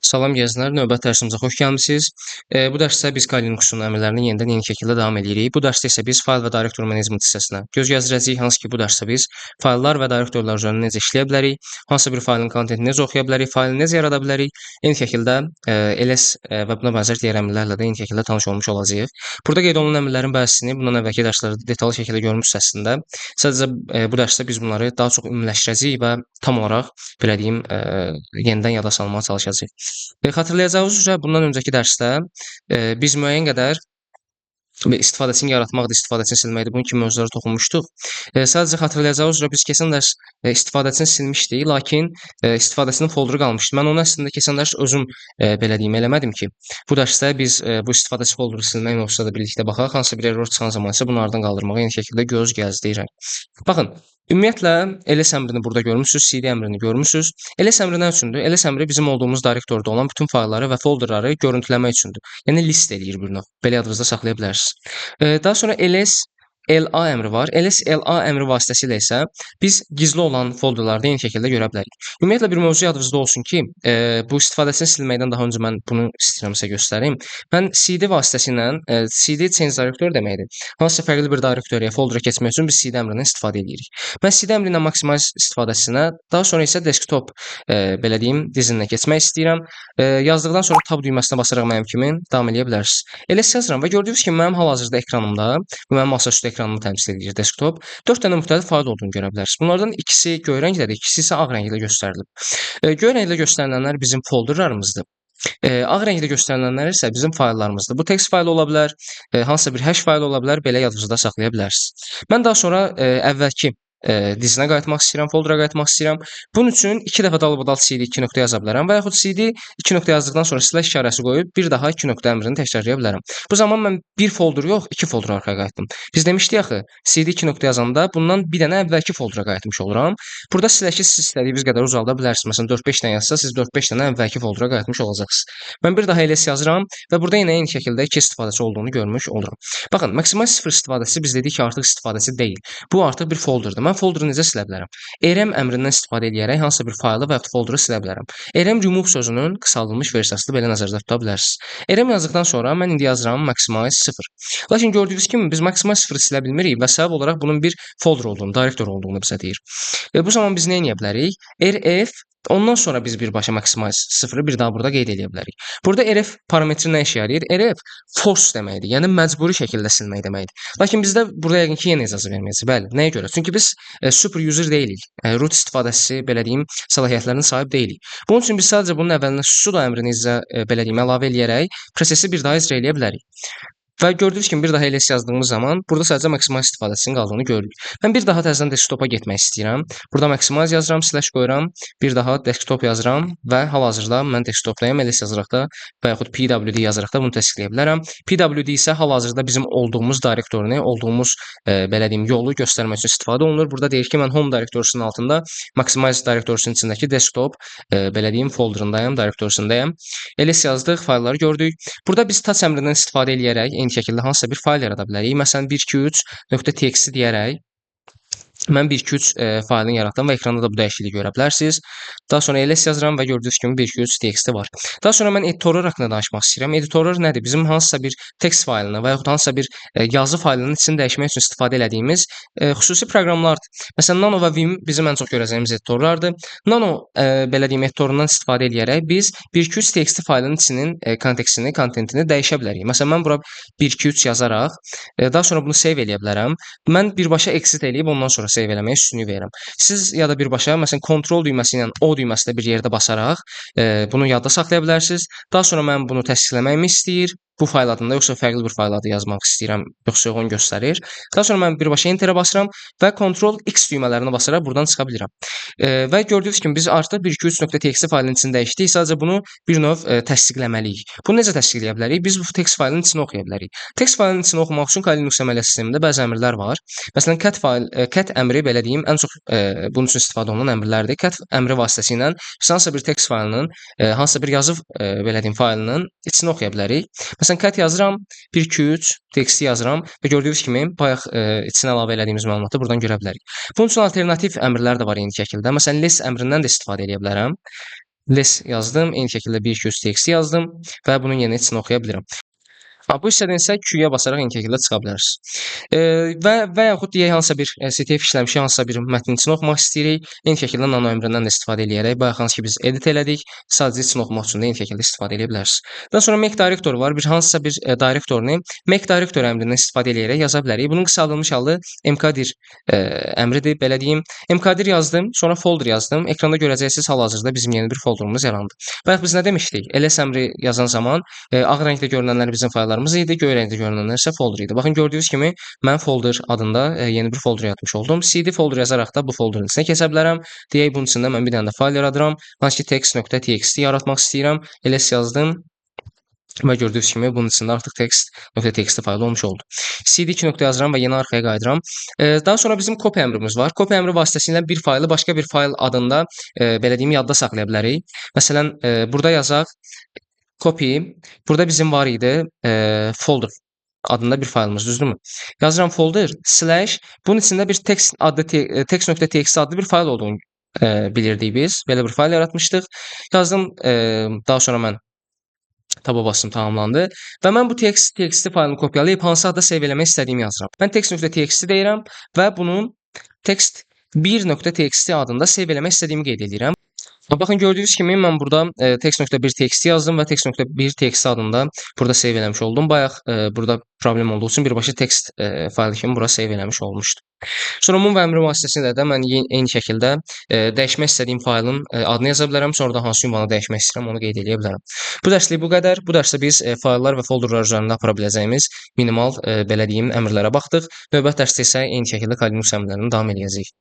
Salam gəzənlər, növbəti dərsimizə xoş gəlmisiniz. Bu dərsdə biz Kali Linuxun əmrlərini yenidən yeni şəkildə davam edirik. Bu dərsdə isə biz fayl və direktor menecment hissəsinə göz gəzdirəcəyik, hansı ki, bu dərsdə biz fayllar və direktorlar üzərində necə işləyə bilərik, hansı bir faylın kontentini necə oxuya bilərik, faylı necə yarada bilərik, eyni şəkildə ls və buna bənzər digər əmrlərlə də eyni şəkildə tanış olmuş olacağıq. Burada qeyd olunan əmrlərin bəzisini bundan əvvəlki dərslərdə detallı şəkildə görmüsünüz əslində. Sadəcə bu dərsdə biz bunları daha çox ümumiləşdirəcəyik və tam olaraq belə deyim, yenidən yada salmağa çalışacağıq. Xatırlayacağınız üzrə bundan öncəki dərsdə biz müəyyən qədər istifadəçini yaratmaqdır, istifadəçini silməkdir. Bunun kimi mövzulara toxunmuşduq. Sadəcə xatırlayacağınız üzrə biz keçən dərs istifadəçini silmişdik, lakin istifadəçinin folduru qalmışdı. Mən onu əslində keçən dərs özüm belə deyim eləmədim ki, bu dərsdə biz bu istifadəçi folduru silmək mövzusuna da birlikdə baxaq. Hansısa bir error çıxan zaman isə bunu aradan qaldırmağa eyni şəkildə göz gəzdirirəm. Baxın, ümumiyyətlə ls əmrini burada görmüsünüz, cd əmrini görmüsünüz. ls əmri nə üçündür? ls əmri bizim olduğumuz direktorda olan bütün faylları və folderları görüntüləmək üçündür. Yəni list eləyir bir növ. Belə yadınızda saxlaya bilərsiniz. Daha sonra ls LA əmri var. ls LA əmri vasitəsilə isə biz gizli olan folderlarda eyni şəkildə görə bilərik. Ümumiyyətlə bir mövzu yadınızda olsun ki, bu istifadəçini silməkdən daha öncə mən bunu istəyirəm sizə göstərim. Mən cd vasitəsilə cd change director deməkdir. Hansısa fərqli bir direktoriya, foldera keçmək üçün biz cd əmrindən istifadə edirik. Mən cd əmri ilə maximize istifadəçisinə, daha sonra isə desktop belə deyim dizilinə keçmək istəyirəm. Yazdıqdan sonra tab düyməsinə basaraq mənim kimi davam edə bilərsiniz. ls yazıram və gördüyünüz kimi mənim hal-hazırda ekranımda, bu mənim masaüstü ekranımı təmsil edir desktop. 4 dənə müxtəlif fayl olduğunu görə bilərsiniz. Bunlardan ikisi göy rəngdədir, ikisi isə ağ rənglə göstərilib. Göy rənglə göstərilənlər bizim folderlarımızdır. Ağ rənglə göstərilənlər isə bizim fayllarımızdır. Bu text faylı ola bilər, hansısa bir hash faylı ola bilər, belə yadınızda saxlaya bilərsiniz. Mən daha sonra əvvəlki dizinə qayıtmaq istəyirəm, foldera qayıtmaq istəyirəm. Bunun üçün 2 dəfə dalbadal cd 2 nöqtə yaza bilərəm və yaxud cd 2 nöqtə yazdıqdan sonra slash işarəsi qoyub bir daha 2 nöqtə əmrini təkrarlaya bilərəm. Bu zaman mən bir folder yox, 2 folder arxaya qayıtdım. Biz demişdik axı, cd 2 nöqtə yazanda bundan bir dənə əvvəlki foldera qayıtmış oluram. Burada slash'i siz istədiyiniz qədər uzalda bilərsiniz. Məsələn 4-5 dənə yazsa, siz 4-5 dənə əvvəlki foldera qayıtmış olacaqsınız. Mən bir daha ls yazıram və burada yenə eyni şəkildə 2 istifadəçi olduğunu görmüş olurum. Baxın, maksimal 0 istifadəçi biz dedik ki, artıq istifadəçi deyil. Bu artıq bir folderdir. Mən folderi necə silə bilərəm? rm əmrindən istifadə edərək hansısa bir faylı və ya folderu silə bilərəm. rm remove sözünün qısaldılmış versiyasıdır, belə nəzərdə tuta bilərsiniz. rm yazdıqdan sonra mən indi yazıram maximize 0. Lakin gördüyünüz kimi biz maximize 0-ı silə bilmirik və səbəb olaraq bunun bir folder olduğunu, direktor olduğunu bizə deyir. Bu zaman biz nə edə bilərik? rf ondan sonra biz birbaşa maximize 0-ı bir daha burada qeyd edə bilərik. Burada rf parametri nə işə yarayır? Rf force deməkdir, yəni məcburi şəkildə silmək deməkdir. Lakin bizdə burada yəqin ki, yenə icazə verməyəcək. Bəli, nəyə görə? Çünki biz super user deyilik. Root istifadəçisi, belə deyim, səlahiyyətlərinə sahib deyilik. Bunun üçün biz sadəcə bunun əvvəlinə sudo əmrini belə deyim, əlavə eləyərək prosesi bir daha icra eləyə bilərik. Və gördüyünüz kimi bir daha ls yazdığımız zaman burada sadəcə maksimal istifadəsinin qaldığını görürük. Mən bir daha təzədən desktopa getmək istəyirəm. Burada maximize yazıram, slash qoyuram, bir daha desktop yazıram və hal-hazırda mən desktopdayım. ls yazaraq da və yaxud pwd yazaraq da bunu təsdiqləyə bilərəm. pwd isə hal-hazırda bizim olduğumuz direktorunu, olduğumuz belə deyim, yolu göstərmək üçün istifadə olunur. Burada deyir ki, mən home direktorusunun altında maximize direktorusunun içindəki desktop belə deyim, folderındayım, direktorusundayım. ls yazdıq, faylları gördük. Burada biz touch əmrindən istifadə edərək eyni şəkildə hansısa bir fayl yarada bilərik. Məsələn 123.txt deyərək mən 123 faylını yaratdım və ekranda da bu dəyişikliyi görə bilərsiniz. Daha sonra ls yazıram və gördüyünüz kimi 123.txt var. Daha sonra mən editorlar haqqında danışmaq istəyirəm. Editorlar nədir? Bizim hansısa bir text faylını və yaxud hansısa bir yazı faylının içini dəyişmək üçün istifadə etdiyimiz xüsusi proqramlardır. Məsələn, Nano və Vim bizim ən çox görəcəyimiz editorlardır. Nano belə deyim, editorundan istifadə edərək biz 123.txt faylının içinin kontekstini, kontentini dəyişə bilərik. Məsələn, mən bura 123 yazaraq daha sonra bunu save eləyə bilərəm. Mən birbaşa exit eləyib ondan sonra save eləməyə üstünlük verirəm. Siz ya da birbaşa məsələn kontrol düyməsi ilə o düyməsi də bir yerdə basaraq bunu yadda saxlaya bilərsiniz. Daha sonra mən bunu təsdiqləməyimi istəyir. Bu fayl adında yoxsa fərqli bir fayl adı yazmaq istəyirəm, yoxsa onu göstərir. Daha sonra mən birbaşa enterə basıram və Ctrl X düymələrini basaraq buradan çıxa bilirəm. Və gördüyünüz kimi biz artıq 123.txt faylının içində dəyişdik. Sadəcə bunu bir növ təsdiqləməliyik. Bunu necə təsdiqləyə bilərik? Biz bu text faylının içini oxuya bilərik. Text faylının içini oxumaq üçün Kali Linux əməliyyat sistemində bəzi əmrlər var. Məsələn, cat əmri belə deyim, ən çox bunun üçün istifadə olunan əmrlərdir. Cat əmri vasitəsilə biz hansısa bir text faylının, hansısa bir yazı belə deyim faylının içini oxuya bilərik. Məsələn, cat yazıram, 123 texti yazıram və gördüyünüz kimi bayaq içinə əlavə elədiyimiz məlumatı buradan görə bilərik. Bunun üçün alternativ əmrlər də var eyni şəkildə. Məsələn, less əmrindən də istifadə edə bilərəm. less yazdım, eyni şəkildə 1-2-3 TXT yazdım və bunun yerinə içini oxuya bilirəm. Bu hissədən isə Q-ya basaraq eyni şəkildə çıxa bilərsiniz. Və yaxud deyək hansısa bir CTF işləmişik, hansısa bir mətnin içini oxumaq istəyirik. Eyni şəkildə nano əmrindən də istifadə eləyərək, bayaq hansı ki biz edit elədik, sadəcə içini oxumaq üçün də eyni şəkildə istifadə edə bilərsiniz. Daha sonra make direktoru var. Bir hansısa bir direktorunu make direktor əmrindən istifadə eləyərək yaza bilərik. Bunun qısaldılmış halı mkdir əmridir, belə deyim. Mkdir yazdım, sonra folder yazdım. Ekranda görəcəksiniz hal-hazırda bizim yeni bir folderumuz yarandı. Bayaq biz nə demişdik? ls əmri yazan zaman ağ rəngdə görünənlər bizim fayllarımız idi, göy rəngdə görünənlər isə folder idi. Baxın gördüyünüz kimi mən folder adında yeni bir folder yaratmış oldum. CD folder yazaraq da bu folderin içinə keçə bilərəm. Deyək bunun içində mən bir dənə də fayl yaradıram. Hansı ki text.txt yaratmaq istəyirəm. ls yazdım. Və gördüyünüz kimi bunun içində artıq text.txt faylı olmuş oldu. cd2 nöqtə yazıram və yeni arxaya qayıdıram. Daha sonra bizim copy əmrimiz var. Copy əmri vasitəsilə bir faylı başqa bir fayl adında belə deyim yadda saxlaya bilərik. Məsələn, burada yazaq copy. Burada bizim var idi folder adında bir faylımız, düzdürmü? Yazıram folder slash bunun içində bir text.txt adlı bir fayl olduğunu bilirdik biz. Belə bir fayl yaratmışdıq. Yazdım, daha sonra mən taba basım tamamlandı və mən bu text faylını kopyalayıb hansı adda save eləmək istədiyimi yazıram. Mən text.txt deyirəm və bunun text1.txt adında save eləmək istədiyimi qeyd edirəm. Baxın gördüyünüz kimi mən burada text.1.txt yazdım və text.1.txt adında burada save eləmiş oldum. Bayaq burada problem olduğu üçün birbaşa text faylı kimi bura save eləmiş olmuşdu. Sonra move əmri vasitəsilə də mən eyni şəkildə dəyişmək istədiyim faylın adını yaza bilərəm. Sonra da hansı ünvanı dəyişmək istəyirəm onu qeyd edə bilərəm. Bu dərslik bu qədər. Bu dərsdə biz fayllar və folderlar üzərində apara biləcəyimiz minimal belə deyim əmrlərə baxdıq. Növbəti dərsdə isə eyni şəkildə Linux əmrlərini davam edəcəyik.